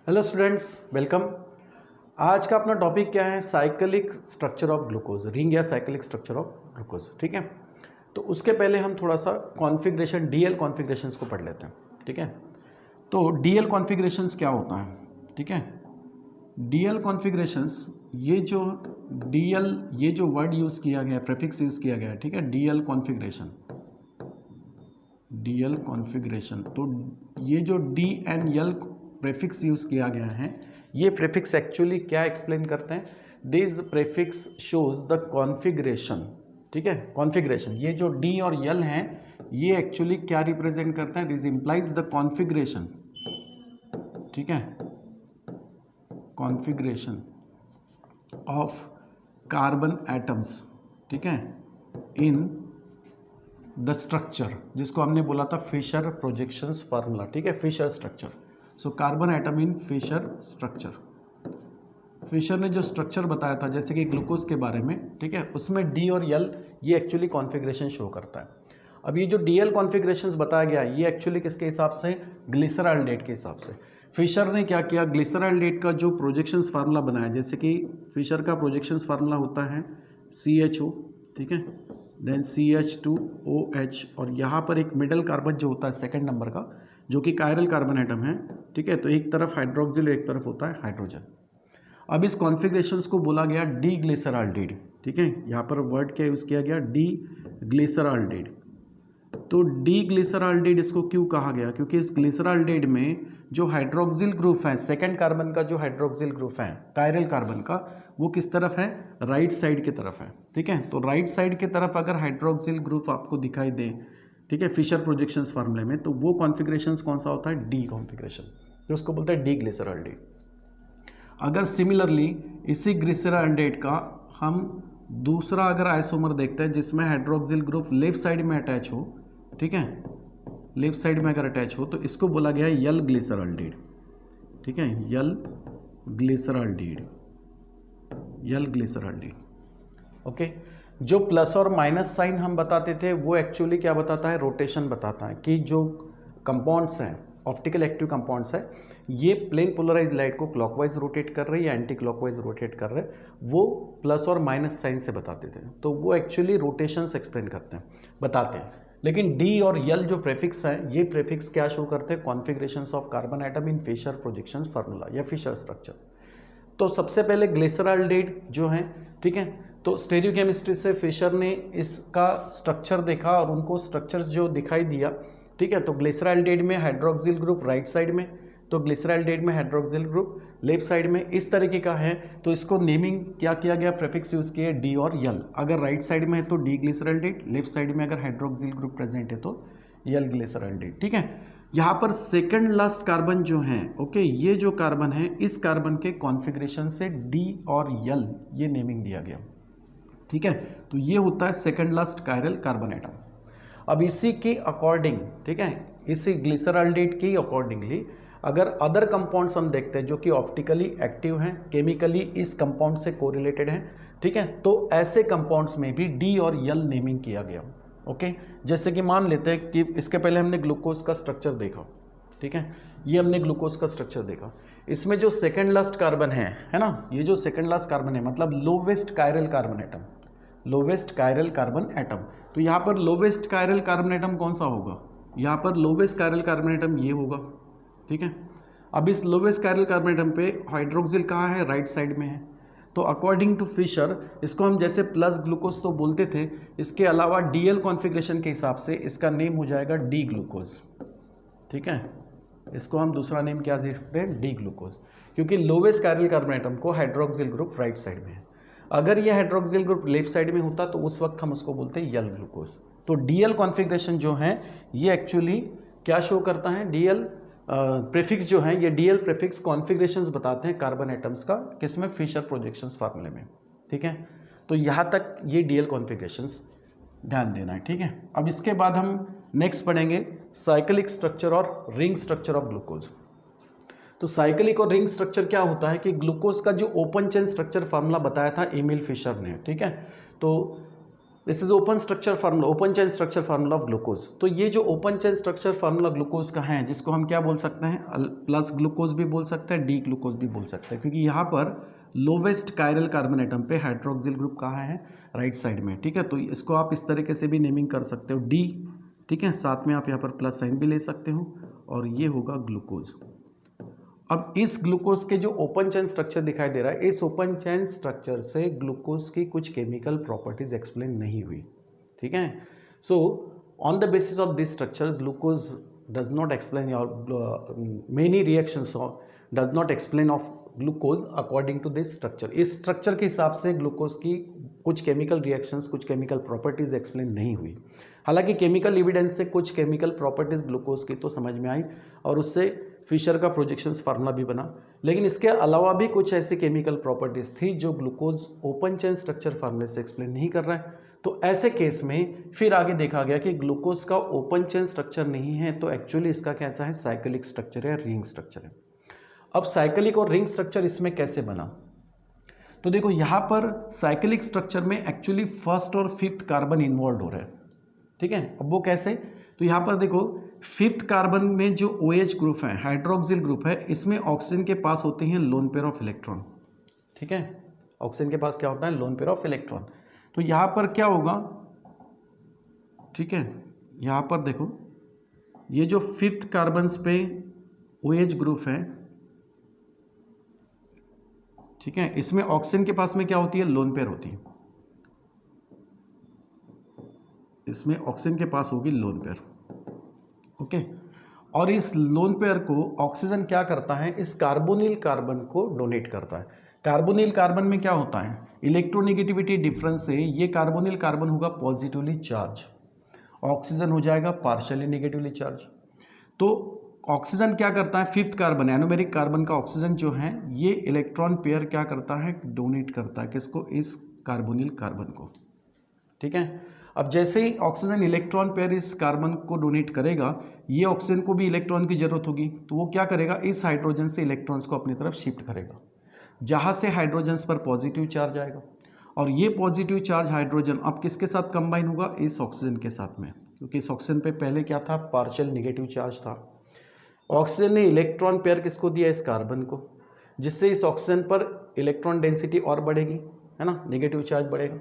Hello students, welcome. आज का अपना टॉपिक क्या है? Cyclic structure of glucose, ring या साइक्लिक स्ट्रक्चर ऑफ ग्लूकोज। ठीक है, तो उसके पहले हम थोड़ा सा कॉन्फ़िगरेशन, डीएल कॉन्फ़िगरेशंस को पढ़ लेते हैं। ठीक है, तो डीएल कॉन्फ़िगरेशंस क्या होता है? ठीक है, डीएल कॉन्फ़िगरेशंस, ये जो वर्ड यूज़ किया गया है, प्रीफिक्स यूज़ किया गया है। ठीक है, डीएल कॉन्फ़िगरेशन, तो ये जो D and L prefix use किया गया है, ये प्रीफिक्स एक्चुअली क्या एक्सप्लेन करते हैं? This prefix shows the configuration. ठीक है, कॉन्फ़िगरेशन, ये जो डी और एल हैं, ये एक्चुअली क्या रिप्रेजेंट करते हैं? This implies the configuration. ठीक है, कॉन्फ़िगरेशन ऑफ कार्बन एटम्स। ठीक है, इन द स्ट्रक्चर, जिसको हमने बोला था फिशर प्रोजेक्शंस फार्मूला। ठीक है, Fischer structure. So carbon atom in Fischer structure. Fischer ने जो स्ट्रक्चर बताया था जैसे कि ग्लूकोज के बारे में, ठीक है, उसमें डी और एल ये एक्चुअली कॉन्फ़िगरेशन शो करता है। अब ये जो डीएल कॉन्फ़िगरेशंस बताया गया ये एक्चुअली किसके हिसाब से? ग्लिसरॉल्डेट के हिसाब से। फिशर ने क्या किया? ग्लिसरॉल्डेट का जो प्रोजेक्शंस फार्मूला बनाया, जैसे कि फिशर का प्रोजेक्शंस फार्मूला होता है CHO, ठीक है, देन CH2OH, और यहाँ पर एक मिडल कार्बन जो होता है सेकंड नंबर का, जो कि कायरल कार्बन एटम है। ठीक है, तो एक तरफ हाइड्रोक्सिल, एक तरफ होता है हाइड्रोजन। अब इस कॉन्फ़िगरेशंस को बोला गया डी ग्लिसरॉल्डेट। ठीक है, यहाँ पर वर्ड क्या यूज़ किया गया? डी ग्लिसरॉल्डेट। तो डी ग्लिसरॉल्डेट इसको क्यों कहा गया? क्योंकि इस ग्लिसरॉल्डेट में जो हाइड्रोक्सिल ग्रुप है, सेकंड कार्बन का जो हाइड्रोक्सिल ग्रुप है कायरल कार्बन का, वो किस तरफ है? राइट साइड की तरफ है। ठीक है, तो राइट साइड की तरफ अगर हाइड्रोक्सिल ग्रुप आपको दिखाई दे, ठीक है, फिशर प्रोजेक्शंस फार्मूले में, तो वो कॉन्फ़िगरेशंस कौन सा होता है? डी कॉन्फ़िगरेशन, जो उसको बोलते हैं डी ग्लिसरॉल्डेट। अगर सिमिलरली इसी ग्लिसरॉल्डेट का हम दूसरा अगर आइसोमर देखते हैं जिसमें हाइड्रोक्सिल ग्रुप लेफ्ट साइड में अटैच हो, ठीक है, लेफ्ट साइड में अगर अटैच हो, तो इसको बोला गया है यल ग्लिसरॉल्डेट। ठीक है, यल ग्लिसरॉल्डेट, यल ग्लिसरॉल्डेट। ओके, जो प्लस और माइनस साइन हम बताते थे वो एक्चुअली क्या बताता है? रोटेशन बताता है कि जो कंपाउंड्स हैं, ऑप्टिकल एक्टिव कंपाउंड्स है, ये प्लेन पोलराइज लाइट को क्लॉकवाइज रोटेट कर रहे हैं या एंटी क्लॉकवाइज रोटेट कर रहे हैं, वो प्लस और माइनस साइन से बताते थे। तो वो एक्चुअली रोटेशंस एक्सप्लेन करते हैं, बताते हैं। लेकिन डी और यल जो प्रीफिक्स है, ये प्रीफिक्स क्या शो करते हैं? Configurations of carbon atom in Fischer projection formula या फिशर स्ट्रक्चर। तो सबसे पहले ग्लिसरॉल्डेट जो है, ठीक है, तो स्टेरियोकेमिस्ट्री से फिशर ने इसका स्ट्रक्चर देखा और उनको स्ट्रक्चर्स जो दिखाई दिया, ठीक है, तो ग्लिसरॉल्डेट में हाइड्रोक्सिल ग्रुप राइट साइड में, तो ग्लिसरॉल्डेट में हाइड्रोक्सिल ग्रुप लेफ्ट साइड में, इस तरीके का है। तो इसको नेमिंग क्या किया गया? प्रीफिक्स यूज किए डी और यल। अगर राइट साइड में है तो डी ग्लिसरॉल्डेट, लेफ्ट साइड में अगर हाइड्रोक्सिल ग्रुप प्रेजेंट है तो यल ग्लिसरॉल्डेट। ठीक है, यहाँ पर सेकंड लास्ट कार्बन जो है, ओके, ये जो कार्बन है, इस कार्बन के कॉन्फ़िगरेशन से डी और यल ये नेमिंग दिया गया। ठीक है, तो ये होता है second last chiral carbon atom. अब इसी के अकॉर्डिंग, ठीक है, इसी ग्लिसरॉल्डेट के अकॉर्डिंगली अगर अदर कंपाउंड्स हम देखते हैं जो कि ऑप्टिकली एक्टिव हैं, केमिकली इस कंपाउंड से कोरिलेटेड हैं, ठीक है, तो ऐसे कंपाउंड्स में भी डी और यल नेमिंग किया गया। ओके, जैसे कि मान लेते हैं कि इसके पहले हमने ग्लूकोज का स्ट्रक्चर देखा, ठीक है, ये हमने ग्लूकोज का स्ट्रक्चर देखा। इसमें जो सेकेंड लास्ट कार्बन है ना, ये जो सेकेंड लास्ट कार्बन है मतलब lowest chiral carbon atom, lowest chiral carbon atom. तो यहाँ पर लोवेस्ट कायरल कार्बन एटम कौन सा होगा? यहाँ पर लोवेस्ट कायरल कार्बन एटम ये होगा। ठीक है, अब इस लोवेस्ट कायरल कार्बन एटम पे हाइड्रोक्सिल कहाँ है? राइट साइड में है। तो अकॉर्डिंग टू फिशर इसको हम जैसे प्लस ग्लूकोज तो बोलते थे, इसके अलावा डीएल कॉन्फ़िगरेशन के हिसाब से इसका नेम हो जाएगा डी ग्लूकोज। ठीक है, इसको हम दूसरा नेम क्या दे सकते हैं? डी ग्लूकोज, क्योंकि लोवेस्ट कायरल कार्बन एटम को हाइड्रोक्सिल ग्रुप राइट साइड में है। अगर ये हाइड्रोक्सिल ग्रुप लेफ्ट साइड में होता तो उस वक्त हम उसको बोलते हैं यल ग्लूकोज। तो डीएल कॉन्फ़िगरेशन जो है ये एक्चुअली क्या शो करता है? डीएल प्रीफिक्स जो है, ये डीएल प्रीफिक्स कॉन्फ़िगरेशंस बताते हैं कार्बन एटम्स का, किसमें? फिशर प्रोजेक्शंस फार्मूले में। ठीक है, तो यहाँ तक ये डीएल कॉन्फ़िगरेशंस ध्यान देना है। ठीक है, अब इसके बाद हम नेक्स्ट पढ़ेंगे साइक्लिक स्ट्रक्चर और रिंग स्ट्रक्चर ऑफ ग्लूकोज। तो साइक्लिक और रिंग स्ट्रक्चर क्या होता है कि ग्लूकोज का जो ओपन चेन स्ट्रक्चर फार्मूला बताया था एमिल फिशर ने, ठीक है, तो this is open structure formula, open chain structure formula of glucose. तो ये जो open chain structure formula glucose का है, जिसको हम क्या बोल सकते हैं, प्लस ग्लूकोज भी बोल सकते हैं, डी ग्लूकोज भी बोल सकते हैं, क्योंकि यहाँ पर लोवेस्ट कायरल कार्बन एटम पे हाइड्रोक्सिल ग्रुप कहाँ है, राइट साइड में, ठीक है। तो इसको आप इस तरीके से भी नेमिंग कर सकते हो, डी, ठीक है, साथ में आप यहाँ पर प्लस साइन भी ले सकते हो, और ये होगा ग्लूकोज। अब इस ग्लूकोज के जो ओपन चेन स्ट्रक्चर दिखाई दे रहा है, इस ओपन चेन स्ट्रक्चर से ग्लूकोज की कुछ केमिकल प्रॉपर्टीज एक्सप्लेन नहीं हुई, ठीक है। So on the basis of this structure glucose does not explain your many reactions, does not explain of glucose according to this structure. इस स्ट्रक्चर के हिसाब से ग्लूकोज की कुछ केमिकल रिएक्शंस, कुछ केमिकल प्रॉपर्टीज एक्सप्लेन नहीं हुई। हालांकि केमिकल एविडेंस से कुछ केमिकल प्रॉपर्टीज ग्लूकोज की तो समझ में आई, और उससे फिशर का प्रोजेक्शंस फार्मूला भी बना, लेकिन इसके अलावा भी कुछ ऐसी केमिकल प्रॉपर्टीज थी जो ग्लूकोज ओपन चेन स्ट्रक्चर फार्मूले से एक्सप्लेन नहीं कर रहा है। तो ऐसे केस में फिर आगे देखा गया कि ग्लूकोज का ओपन चेन स्ट्रक्चर नहीं है, तो एक्चुअली इसका कैसा है, साइक्लिक स्ट्रक्चर है, रिंग स्ट्रक्चर है। अब साइक्लिक और रिंग स्ट्रक्चर इसमें कैसे बना, तो देखो यहाँ पर साइक्लिक स्ट्रक्चर में एक्चुअली फर्स्ट और फिफ्थ कार्बन इन्वॉल्व हो रहा है, ठीक है। अब वो कैसे, तो यहाँ पर देखो फिफ्थ कार्बन में जो OH ग्रुप है, हाइड्रोक्सिल ग्रुप है, इसमें ऑक्सीजन के पास होते हैं लोन पेयर ऑफ इलेक्ट्रॉन, ठीक है। ऑक्सीजन के पास क्या होता है, लोन पेयर ऑफ इलेक्ट्रॉन। तो यहाँ पर क्या होगा, ठीक है, यहाँ पर देखो ये जो फिफ्थ कार्बन पे OH ग्रुप है, ठीक है, इसमें ऑक्सीजन के पास में क्या होती है, लोन पेयर होती है, इसमें ऑक्सीजन के पास होगी लोन पेयर, ओके। और इस लोन पेयर को ऑक्सीजन क्या करता है, इस कार्बोनिल कार्बन को डोनेट करता है। कार्बोनिल कार्बन में क्या होता है, इलेक्ट्रोनेगेटिविटी डिफरेंस से ये कार्बोनिल कार्बन होगा पॉजिटिवली चार्ज, ऑक्सीजन हो जाएगा पार्शियली नेगेटिवली चार्ज। तो ऑक्सीजन क्या करता है, फिफ्थ कार्बन एनोमेरिक कार्बन का ऑक्सीजन जो है, ये इलेक्ट्रॉन पेयर क्या करता है, डोनेट करता है किसको, इस कार्बोनिल कार्बन को, ठीक है। अब जैसे ही ऑक्सीजन इलेक्ट्रॉन पेयर इस कार्बन को डोनेट करेगा, ये ऑक्सीजन को भी इलेक्ट्रॉन की जरूरत होगी, तो वो क्या करेगा, इस हाइड्रोजन से इलेक्ट्रॉन्स को अपनी तरफ शिफ्ट करेगा, जहाँ से हाइड्रोजन्स पर पॉजिटिव चार्ज आएगा, और ये पॉजिटिव चार्ज हाइड्रोजन अब किसके साथ कंबाइन होगा, इस ऑक्सीजन के साथ में, क्योंकि इस ऑक्सीजन पे पहले क्या था, पार्शियल नेगेटिव चार्ज था। ऑक्सीजन ने इलेक्ट्रॉन पेयर किसको दिया, इस कार्बन को, जिससे इस ऑक्सीजन पर इलेक्ट्रॉन डेंसिटी और बढ़ेगी, है ना, नेगेटिव चार्ज बढ़ेगा।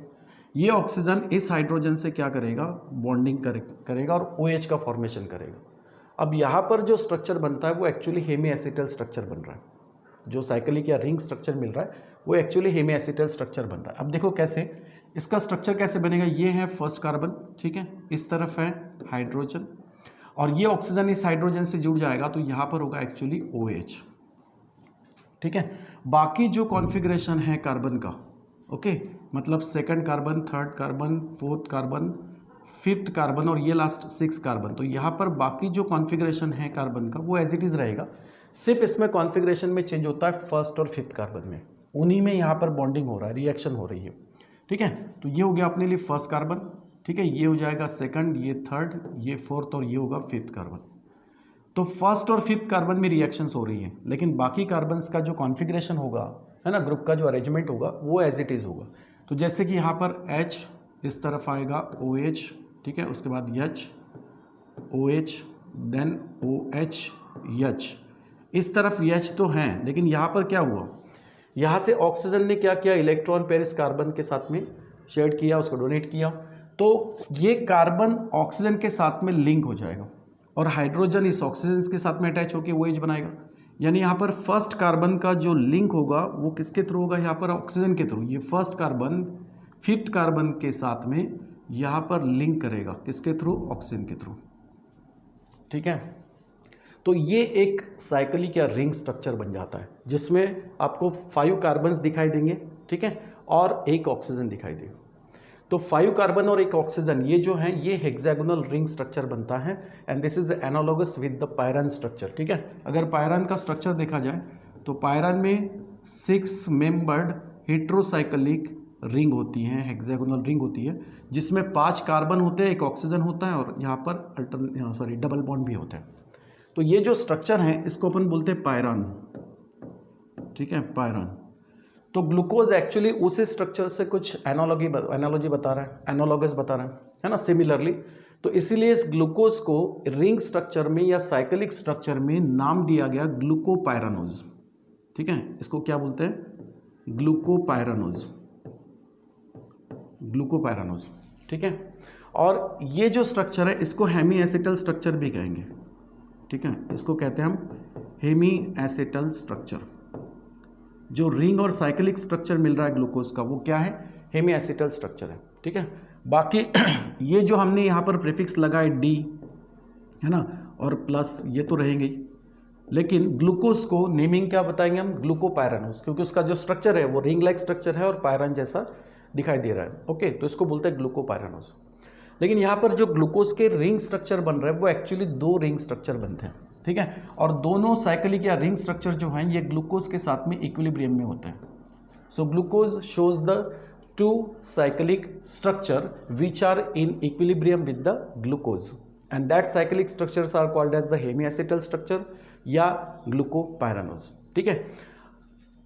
ये ऑक्सीजन इस हाइड्रोजन से क्या करेगा, बॉन्डिंग करेगा और OH का फॉर्मेशन करेगा। अब यहाँ पर जो स्ट्रक्चर बनता है वो एक्चुअली हेमी एसिटल स्ट्रक्चर बन रहा है, जो साइक्लिक या रिंग स्ट्रक्चर मिल रहा है वो एक्चुअली हेमी एसिटल स्ट्रक्चर बन रहा है। अब देखो कैसे, इसका स्ट्रक्चर कैसे बनेगा, ये है फर्स्ट कार्बन, ठीक है, इस तरफ है हाइड्रोजन, और ये ऑक्सीजन इस हाइड्रोजन से जुड़ जाएगा, तो यहाँ पर होगा एक्चुअली OH, ठीक है। बाकी जो कॉन्फ़िगरेशन है कार्बन का, ओके, मतलब second carbon, third carbon, fourth carbon, fifth carbon और ये लास्ट 6 कार्बन, तो यहाँ पर बाकी जो कॉन्फ़िगरेशन है कार्बन का वो एज इट इज़ रहेगा, सिर्फ इसमें कॉन्फ़िगरेशन में चेंज होता है फर्स्ट और फिफ्थ कार्बन में, उन्हीं में यहाँ पर बॉन्डिंग हो रहा है, रिएक्शन हो रही है, ठीक है। तो ये हो गया अपने लिए फर्स्ट कार्बन, ठीक है, ये हो जाएगा सेकंड, ये थर्ड, ये फोर्थ और ये होगा फिफ्थ कार्बन। तो फर्स्ट और फिफ्थ कार्बन में रिएक्शंस हो रही हैं, लेकिन बाकी कार्बन्स का जो कॉन्फ़िगरेशन होगा, है ना, ग्रुप का जो अरेंजमेंट होगा वो एज इट इज़ होगा। तो जैसे कि यहाँ पर H इस तरफ आएगा OH, ठीक है, उसके बाद H OH then OH H, इस तरफ H तो हैं, लेकिन यहाँ पर क्या हुआ, यहाँ से ऑक्सीजन ने क्या किया, इलेक्ट्रॉन पेयर इस कार्बन के साथ में शेयर किया, उसको डोनेट किया, तो ये कार्बन ऑक्सीजन के साथ में लिंक हो जाएगा और हाइड्रोजन इस ऑक्सीजन के साथ में अटैच होकर OH बनाएगा। यानी यहाँ पर फर्स्ट कार्बन का जो लिंक होगा वो किसके थ्रू होगा, यहाँ पर ऑक्सीजन के थ्रू। ये फर्स्ट कार्बन फिफ्थ कार्बन के साथ में यहाँ पर लिंक करेगा, किसके थ्रू, ऑक्सीजन के थ्रू, ठीक है। तो ये एक साइक्लिक या रिंग स्ट्रक्चर बन जाता है, जिसमें आपको 5 कार्बन्स दिखाई देंगे, ठीक है, और एक ऑक्सीजन दिखाई देगा। तो 5 कार्बन और एक ऑक्सीजन, ये जो है ये हेक्सागोनल रिंग स्ट्रक्चर बनता है, and this is analogous with the पायरन structure, ठीक है। अगर पायरन का स्ट्रक्चर देखा जाए तो पायरन में 6 मेंबर्ड हेट्रोसाइक्लिक रिंग होती है, हेक्सागोनल रिंग होती है, जिसमें 5 कार्बन होते हैं, एक ऑक्सीजन होता है और यहाँ पर डबल बॉन्ड भी होता है। तो ये जो स्ट्रक्चर है इसको अपन बोलते हैं पायरन, ठीक है, पायरन। तो ग्लूकोज एक्चुअली उस स्ट्रक्चर से कुछ एनालॉजी बता रहा है, एनालॉगस बता रहा है ना, सिमिलरली। तो इसीलिए इस ग्लूकोज को रिंग स्ट्रक्चर में या साइक्लिक स्ट्रक्चर में नाम दिया गया ग्लूकोपाइरानोज। ठीक है, इसको क्या बोलते हैं? Glucopyranose, glucopyranose. ठीक है, और ये जो स्ट्रक्चर है इसको हेमी एसिटल स्ट्रक्चर भी कहेंगे। ठीक है, इसको कहते हैं हम हेमी एसिटल स्ट्रक्चर। जो रिंग और साइक्लिक स्ट्रक्चर मिल रहा है ग्लूकोज का वो क्या है? हेमी एसिटल स्ट्रक्चर है। ठीक है, बाकी ये जो हमने यहाँ पर प्रीफिक्स लगाए डी, है ना, और प्लस ये तो रहेंगे ही, लेकिन ग्लूकोज को नेमिंग क्या बताएंगे हम? ग्लूकोपाइरानोज, क्योंकि उसका जो स्ट्रक्चर है वो रिंग लाइक स्ट्रक्चर है और पायरन जैसा दिखाई दे रहा है। ओके, तो इसको बोलते हैं ग्लूकोपाइरानोज। लेकिन यहाँ पर जो ग्लूकोज के रिंग स्ट्रक्चर बन रहे हैं वो एक्चुअली 2 रिंग स्ट्रक्चर बनते हैं। ठीक है, और दोनों साइक्लिक या रिंग स्ट्रक्चर जो हैं ये ग्लूकोज के साथ में इक्विलिब्रियम में होते हैं। So glucose shows the 2 cyclic structure which are in equilibrium with the glucose, and that cyclic structures are called as the hemiacetal structure या ग्लूकोपाइरानोज। ठीक है,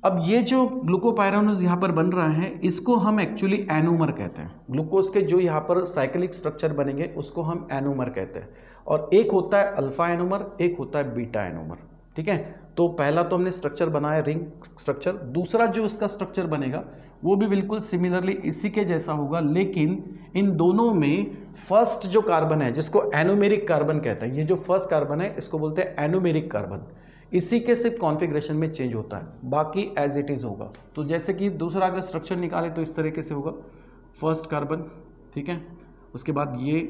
अब ये जो ग्लूकोपाइरानोज यहाँ पर बन रहा है इसको हम एक्चुअली एनोमर कहते हैं। ग्लूकोज के जो यहाँ पर साइक्लिक स्ट्रक्चर बनेंगे उसको हम एनोमर कहते हैं, और एक होता है अल्फा एनोमर, एक होता है बीटा एनोमर। ठीक है, तो पहला तो हमने स्ट्रक्चर बनाया रिंग स्ट्रक्चर, दूसरा जो उसका स्ट्रक्चर बनेगा वो भी बिल्कुल सिमिलरली इसी के जैसा होगा, लेकिन इन दोनों में फर्स्ट जो कार्बन है जिसको एनोमेरिक कार्बन कहते हैं, ये जो फर्स्ट कार्बन है इसको बोलते हैं एनोमेरिक कार्बन, इसी के सिर्फ कॉन्फ़िगरेशन में चेंज होता है, बाकी एज इट इज़ होगा। तो जैसे कि दूसरा अगर स्ट्रक्चर निकाले तो इस तरीके से होगा, फर्स्ट कार्बन, ठीक है, उसके बाद ये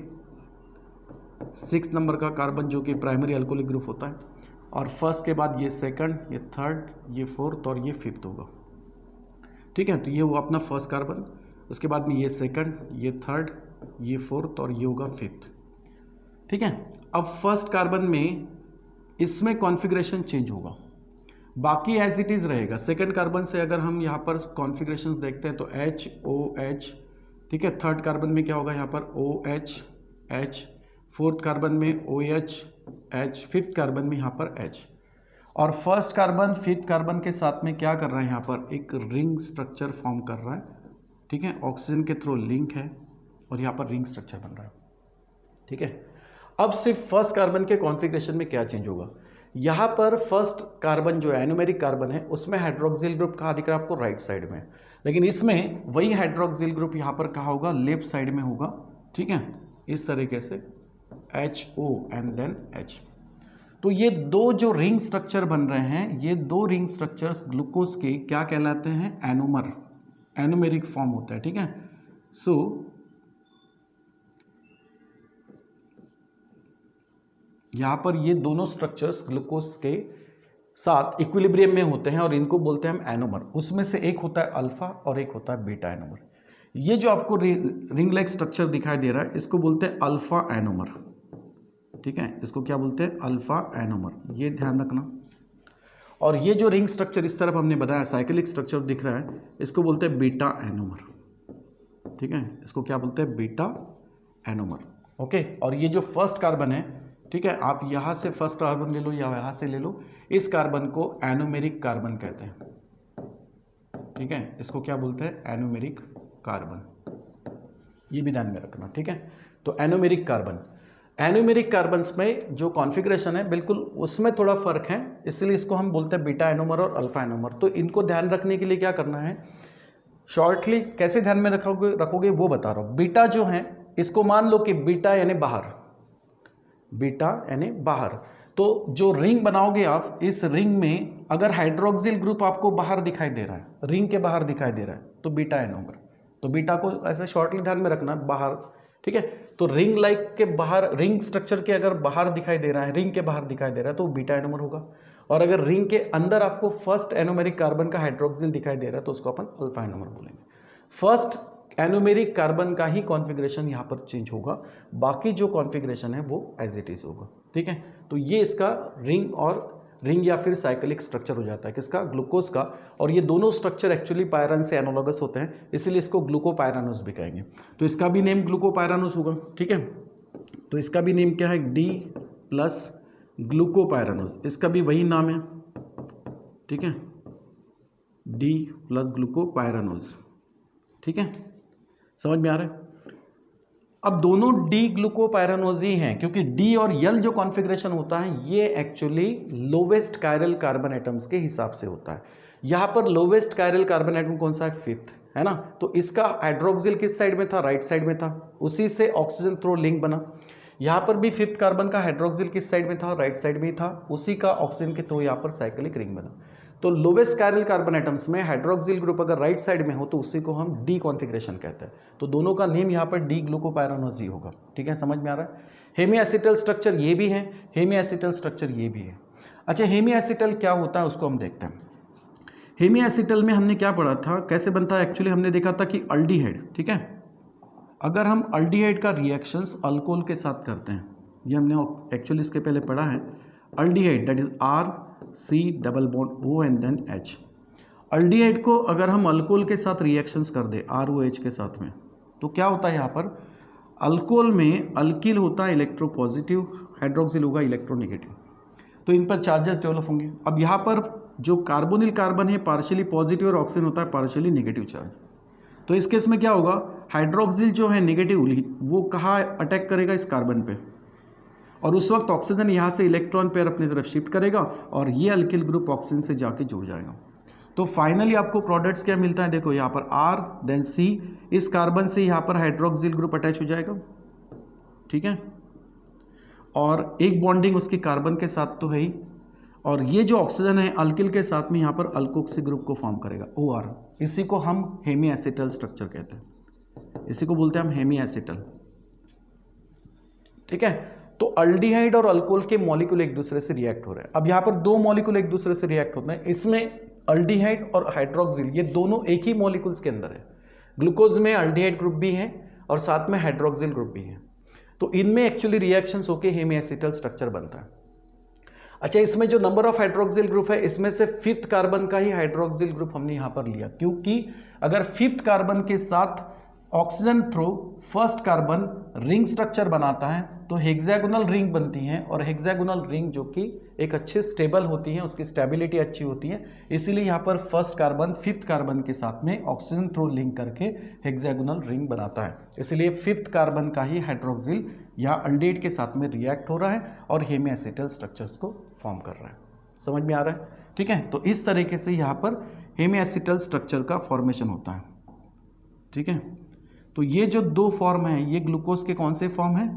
6 नंबर का कार्बन जो कि प्राइमरी अल्कोहलिक ग्रुप होता है, और फर्स्ट के बाद ये सेकंड, ये थर्ड, ये फोर्थ और ये फिफ्थ होगा। ठीक है, तो ये हुआ अपना फर्स्ट कार्बन, उसके बाद में ये सेकंड, ये थर्ड, ये फोर्थ और ये होगा फिफ्थ। ठीक है, अब फर्स्ट कार्बन में इसमें कॉन्फ़िगरेशन चेंज होगा, बाकी एज इट इज़ रहेगा। सेकंड कार्बन से अगर हम यहाँ पर कॉन्फ़िगरेशंस देखते हैं तो HOH, ठीक है, थर्ड कार्बन में क्या होगा यहाँ पर OH, फोर्थ कार्बन में OH, फिफ्थ कार्बन में यहाँ पर H, और फर्स्ट कार्बन फिफ्थ कार्बन के साथ में क्या कर रहा है यहाँ पर? एक रिंग स्ट्रक्चर फॉर्म कर रहा है। ठीक है, ऑक्सीजन के थ्रू लिंक है और यहाँ पर रिंग स्ट्रक्चर बन रहा है। ठीक है, अब सिर्फ फर्स्ट कार्बन के कॉन्फ़िगरेशन में क्या चेंज होगा? यहाँ पर फर्स्ट कार्बन जो एनोमेरिक कार्बन है उसमें हाइड्रोक्सिल ग्रुप कहाँ दिख रहा है आपको? राइट साइड में, लेकिन इसमें वही हाइड्रोक्सिल ग्रुप यहाँ पर कहाँ होगा? लेफ्ट साइड में होगा। ठीक है, इस तरीके से HO एंड देन H। तो ये 2 जो रिंग स्ट्रक्चर बन रहे हैं, ये 2 रिंग स्ट्रक्चर्स ग्लूकोज के क्या कहलाते हैं? एनोमर, एनोमेरिक फॉर्म होता है। ठीक है, सो यहाँ पर ये दोनों स्ट्रक्चर्स ग्लूकोज के साथ इक्विलिब्रियम में होते हैं और इनको बोलते हैं हम एनोमर। उसमें से एक होता है अल्फा और एक होता है बीटा एनोमर। ये जो आपको रिंग लाइक स्ट्रक्चर दिखाई दे रहा है इसको बोलते हैं अल्फा एनोमर। ठीक है, इसको क्या बोलते हैं? अल्फा एनोमर, ये ध्यान रखना। और ये जो रिंग स्ट्रक्चर इस तरफ हमने बताया साइक्लिक स्ट्रक्चर दिख रहा है, इसको बोलते हैं बीटा एनोमर। ठीक है, इसको क्या बोलते हैं? Beta anomer. ओके, और ये जो फर्स्ट कार्बन है, ठीक है, आप यहाँ से फर्स्ट कार्बन ले लो या यहाँ से ले लो, इस कार्बन को एनोमेरिक कार्बन कहते हैं। ठीक है, इसको क्या बोलते हैं? एनोमेरिक कार्बन, ये भी ध्यान में रखना। ठीक है, तो एनोमेरिक कार्बन, एनोमेरिक कार्बन्स में जो कॉन्फ़िगरेशन है बिल्कुल उसमें थोड़ा फर्क है, इसलिए इसको हम बोलते हैं बीटा एनोमर और अल्फा एनोमर। तो इनको ध्यान रखने के लिए क्या करना है, शॉर्टली कैसे ध्यान में रखोगे वो बता रहा हूँ। बीटा जो है इसको मान लो कि बीटा यानी बाहर, बीटा यानी बाहर, तो जो रिंग बनाओगे आप, इस रिंग में अगर हाइड्रोक्सिल ग्रुप आपको बाहर दिखाई दे रहा है, रिंग के बाहर दिखाई दे रहा है, तो बीटा एनोमर। तो बीटा को ऐसे शॉर्टली ध्यान में रखना, बाहर। ठीक है, तो रिंग लाइक के बाहर, रिंग स्ट्रक्चर के अगर बाहर दिखाई दे रहा है, रिंग के बाहर दिखाई दे रहा है तो बीटा एनोमर होगा, और अगर रिंग के अंदर आपको फर्स्ट एनोमेरिक कार्बन का हाइड्रोक्सिल दिखाई दे रहा है तो उसको अपन अल्फा एनोमर बोलेंगे। फर्स्ट एनोमेरिक कार्बन का ही कॉन्फ़िगरेशन यहाँ पर चेंज होगा, बाकी जो कॉन्फ़िगरेशन है वो एज इट इज़ होगा। ठीक है, तो ये इसका रिंग या फिर साइक्लिक स्ट्रक्चर हो जाता है, किसका? ग्लूकोज का। और ये दोनों स्ट्रक्चर एक्चुअली पायरन से एनालॉगस होते हैं, इसीलिए इसको ग्लूकोपाइरानोज भी कहेंगे। तो इसका भी नेम ग्लूकोपाइरानोज होगा। ठीक है, तो इसका भी नेम क्या है? D + ग्लूकोपाइरानोज, इसका भी वही नाम है। ठीक है, डी प्लस ग्लूकोपायरानोज। ठीक है, समझ में आ रहा है। अब दोनों डी ग्लूकोपायरानोज ही हैं, क्योंकि डी और यल जो कॉन्फ़िगरेशन होता है ये actually lowest chiral carbon atoms के हिसाब से होता है। यहाँ पर लोवेस्ट कायरल कार्बन एटम कौन सा है, फिफ्थ, है ना। तो इसका हाइड्रोक्सिल किस साइड में था, राइट साइड में था, उसी से ऑक्सीजन थ्रो लिंक बना। यहाँ पर भी फिफ्थ कार्बन का हाइड्रोक्सिल किस साइड में था, राइट साइड में ही था, उसी का ऑक्सीजन के थ्रू यहाँ पर साइक्लिक रिंग बना। तो लोवेस्ट कायरल कार्बन एटम्स में हाइड्रोक्सिल ग्रुप अगर राइट साइड में हो तो उसी को हम डी कॉन्फ़िगरेशन कहते हैं। तो दोनों का नेम यहाँ पर डी ग्लूकोपायरानोज ही होगा। ठीक है, समझ में आ रहा है। हेमी एसिटल स्ट्रक्चर ये भी है, हेमी एसिटल स्ट्रक्चर ये भी है। अच्छा, हेमी एसिटल क्या होता है उसको हम देखते हैं। हेमी एसिटल में हमने क्या पढ़ा था, कैसे बनता है। एक्चुअली हमने देखा था कि अल्डिहाइड, ठीक है, अगर हम अल्डिहाइड का रिएक्शंस अल्कोहल के साथ करते हैं, ये हमने एक्चुअली इसके पहले पढ़ा है। Aldehyde that is R C double bond O and then H. Aldehyde को अगर हम अल्कोहल के साथ रिएक्शंस कर दे आर ओ एच के साथ में, तो क्या होता है यहाँ पर, अल्कोहल में अल्किल होता है इलेक्ट्रोपॉजिटिव, हाइड्रोक्सिल होगा इलेक्ट्रोनेगेटिव, तो इन पर चार्जेस डेवलप होंगे। अब यहाँ पर जो कार्बोनिल कार्बन है पार्शियली पॉजिटिव और ऑक्सीजन होता है पार्शियली नेगेटिव चार्ज। तो इस केस में क्या होगा, हाइड्रोक्सिल जो है नेगेटिव वो कहाँ अटैक करेगा, इस कार्बन पे, और उस वक्त ऑक्सीजन यहाँ से इलेक्ट्रॉन पेयर अपनी तरफ शिफ्ट करेगा और ये अल्किल ग्रुप ऑक्सीजन से जाके जुड़ जाएगा। तो फाइनली आपको प्रोडक्ट्स क्या मिलता है, देखो यहाँ पर आर देन सी, इस कार्बन से यहाँ पर हाइड्रोक्सिल ग्रुप अटैच हो जाएगा। ठीक है, और एक बॉन्डिंग उसकी कार्बन के साथ तो है ही, और ये जो ऑक्सीजन है अल्किल के साथ में यहाँ पर अल्कोक्सी ग्रुप को फॉर्म करेगा OR। इसी को हम हेमी एसिटल स्ट्रक्चर कहते हैं, इसी को बोलते हैं हम हेमी एसिटल। ठीक है, तो अल्डिहाइड और अल्कोहल के मॉलिक्यूल एक दूसरे से रिएक्ट हो रहे हैं। अब यहाँ पर दो मॉलिक्यूल एक दूसरे से रिएक्ट होते हैं, इसमें अल्डिहाइड और हाइड्रोक्सिल ये दोनों एक ही मॉलिक्यूल्स के अंदर है। ग्लूकोज में अल्डिहाइड ग्रुप भी है और साथ में हाइड्रोक्सिल ग्रुप भी है, तो इनमें एक्चुअली रिएक्शंस होकर हेमी एसिटल स्ट्रक्चर बनता है। अच्छा, इसमें जो नंबर ऑफ हाइड्रोक्सिल ग्रुप है, इसमें से फिफ्थ कार्बन का ही हाइड्रोक्सिल ग्रुप हमने यहाँ पर लिया, क्योंकि अगर फिफ्थ कार्बन के साथ oxygen through first carbon ring structure बनाता है तो हेक्सागोनल रिंग बनती है, और हेक्सागोनल रिंग जो कि एक अच्छी स्टेबल होती है, उसकी स्टेबिलिटी अच्छी होती है, इसीलिए यहाँ पर फर्स्ट कार्बन फिफ्थ कार्बन के साथ में ऑक्सीजन थ्रू लिंक करके हेक्सागोनल रिंग बनाता है। इसलिए फिफ्थ कार्बन का ही हाइड्रोक्सिल या अल्डिहाइड के साथ में रिएक्ट हो रहा है और हेमी एसिटल स्ट्रक्चर्स को फॉर्म कर रहा है। समझ में आ रहा है। ठीक है, तो इस तरीके से यहाँ पर हेमी एसिटल स्ट्रक्चर का फॉर्मेशन होता है। ठीक है, तो ये जो दो फॉर्म है ये ग्लूकोज के कौन से फॉर्म है,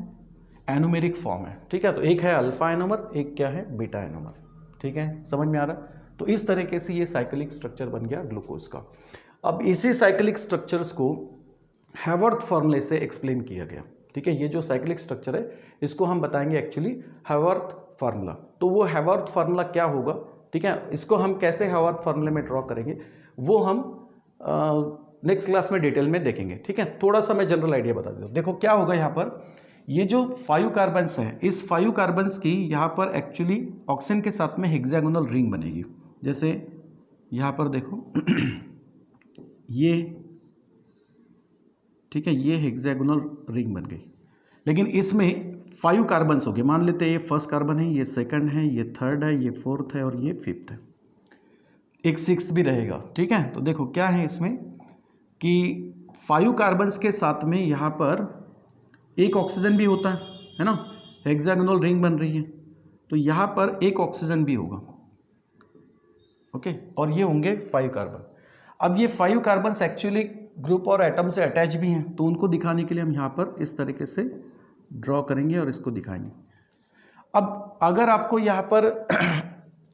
एनोमेरिक फॉर्म है। ठीक है, तो एक है अल्फा एनोमर, एक क्या है बीटा एनोमर। ठीक है, समझ में आ रहा है। तो इस तरीके से ये साइक्लिक स्ट्रक्चर बन गया ग्लूकोज का। अब इसी साइक्लिक स्ट्रक्चर्स को हैवर्थ फॉर्मूले से एक्सप्लेन किया गया। ठीक है, ये जो साइक्लिक स्ट्रक्चर है इसको हम बताएंगे एक्चुअली हैवर्थ फार्मूला। तो वो हैवर्थ फार्मूला क्या होगा, ठीक है, इसको हम कैसे हैवर्थ फार्मूले में ड्रॉ करेंगे वो हम नेक्स्ट क्लास में डिटेल में देखेंगे। ठीक है, थोड़ा सा मैं जनरल आइडिया बता देता हूँ। देखो क्या होगा, यहाँ पर ये जो 5 कार्बन्स हैं, इस 5 कार्बन्स की यहाँ पर एक्चुअली ऑक्सीजन के साथ में हेक्सागोनल रिंग बनेगी। जैसे यहाँ पर देखो ये, ठीक है, ये हेक्सागोनल रिंग बन गई, लेकिन इसमें 5 कार्बन्स हो गए। मान लेते हैं ये फर्स्ट कार्बन है, ये सेकंड है, ये थर्ड है, ये फोर्थ है और ये फिफ्थ है, एक सिक्स्थ भी रहेगा। ठीक है, तो देखो क्या है इसमें कि 5 कार्बन्स के साथ में यहाँ पर एक ऑक्सीजन भी होता है ना, हेक्सागोनल रिंग बन रही है, तो यहाँ पर एक ऑक्सीजन भी होगा। ओके, और ये होंगे 5 कार्बन। अब ये 5 कार्बन्स एक्चुअली ग्रुप और एटम से अटैच भी हैं, तो उनको दिखाने के लिए हम यहाँ पर इस तरीके से ड्रॉ करेंगे और इसको दिखाएंगे। अब अगर आपको यहाँ पर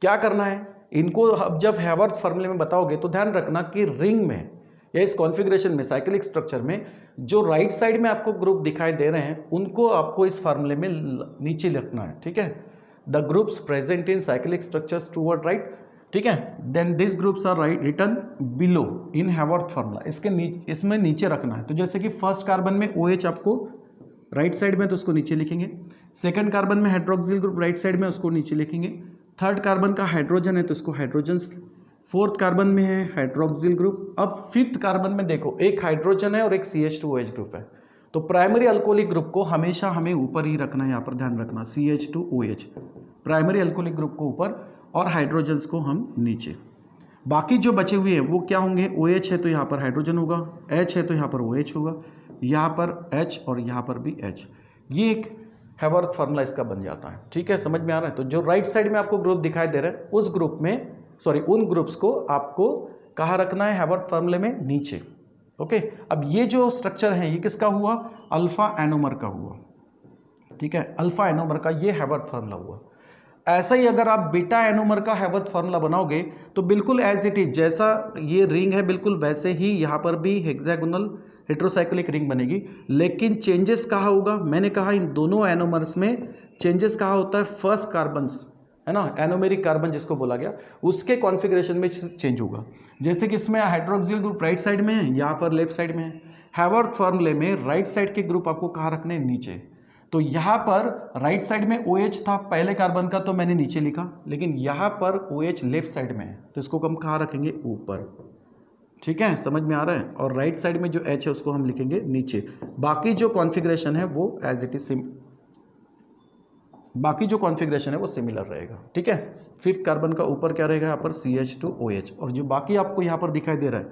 क्या करना है, इनको अब जब हैवर्थ फार्मूले में बताओगे तो ध्यान रखना कि रिंग में या इस कॉन्फ़िगरेशन में, साइक्लिक स्ट्रक्चर में जो राइट साइड में आपको ग्रुप दिखाई दे रहे हैं उनको आपको इस फार्मूले में नीचे लिखना है। ठीक है, the groups present in cyclic structures toward right. ठीक है, then this groups are right written below in Haworth formula, इसके इसमें नीचे रखना है। तो जैसे कि फर्स्ट कार्बन में OH आपको राइट साइड में, तो उसको नीचे लिखेंगे। सेकंड कार्बन में हाइड्रोक्सिल ग्रुप राइट साइड में, उसको नीचे लिखेंगे। थर्ड कार्बन का हाइड्रोजन है तो उसको हाइड्रोजन। फोर्थ कार्बन में है हाइड्रोक्सिल ग्रुप। अब फिफ्थ कार्बन में देखो एक हाइड्रोजन है और एक CH2OH ग्रुप है, तो प्राइमरी अल्कोहलिक ग्रुप को हमेशा हमें ऊपर ही रखना है। यहाँ पर ध्यान रखना CH2OH, प्राइमरी अल्कोहलिक ग्रुप को ऊपर और हाइड्रोजन्स को हम नीचे। बाकी जो बचे हुए हैं वो क्या होंगे, OH है तो यहाँ पर हाइड्रोजन होगा, H है तो यहाँ पर OH होगा, यहाँ पर H और यहाँ पर भी H। ये एक हैवर्थ फार्मूला इसका बन जाता है। ठीक है, समझ में आ रहा है। तो जो राइट साइड में आपको ग्रुप दिखाई दे रहा है उस ग्रुप में उन ग्रुप्स को आपको कहाँ रखना है, हैवर्थ फार्मूले में नीचे। ओके, अब ये जो स्ट्रक्चर है ये किसका हुआ, अल्फा एनोमर का हुआ। ठीक है, अल्फा एनोमर का ये हैवर्थ फार्मूला हुआ। ऐसा ही अगर आप बीटा एनोमर का हैवर्थ फार्मूला बनाओगे तो बिल्कुल एज इट इज, जैसा ये रिंग है बिल्कुल वैसे ही यहाँ पर भी हेक्सागोनल हेट्रोसाइक्लिक रिंग बनेगी, लेकिन चेंजेस कहाँ होगा, मैंने कहा इन दोनों एनोमर्स में चेंजेस कहाँ होता है, फर्स्ट कार्बन्स है ना, एनोमेरिक कार्बन जिसको बोला गया, उसके कॉन्फ़िगरेशन में चेंज होगा। जैसे कि इसमें हाइड्रोक्सिल ग्रुप राइट साइड में है, यहाँ पर लेफ्ट साइड में है। हैवर्थ फार्मूले में राइट साइड के ग्रुप आपको कहाँ रखने हैं, नीचे। तो यहाँ पर राइट साइड में OH था पहले कार्बन का, तो मैंने नीचे लिखा, लेकिन यहाँ पर OH लेफ्ट साइड में है तो इसको हम कहाँ रखेंगे, ऊपर। ठीक है, समझ में आ रहा है। और राइट साइड में जो H है उसको हम लिखेंगे नीचे। बाकी जो कॉन्फ़िगरेशन है वो एज इट इज सिमिलर रहेगा। ठीक है, फिफ्थ कार्बन का ऊपर क्या रहेगा, यहाँ पर CH2OH, और जो बाकी आपको यहाँ पर दिखाई दे रहा है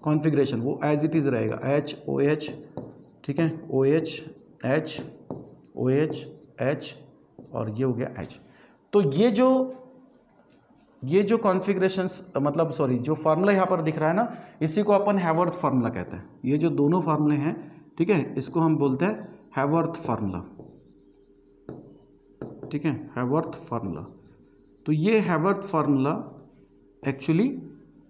कॉन्फ़िगरेशन वो एज इट इज रहेगा, HOH। ठीक है, OH H OH H और ये हो गया H। तो ये जो कॉन्फ़िगरेशंस मतलब जो फार्मूला यहाँ पर दिख रहा है ना, इसी को अपन हैवर्थ फार्मूला कहते हैं। ये जो दोनों फार्मूले हैं, ठीक है, इसको हम बोलते हैं हैवर्थ फार्मूला। ठीक है, हैवर्थ फार्मूला। तो ये हैवर्थ फार्मूला एक्चुअली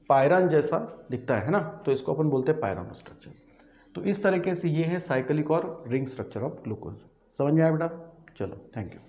पायरन जैसा दिखता है ना, तो इसको अपन बोलते हैं पायरन स्ट्रक्चर। तो इस तरीके से ये है साइक्लिक और रिंग स्ट्रक्चर ऑफ ग्लूकोज। समझ में आया बेटा? चलो, थैंक यू।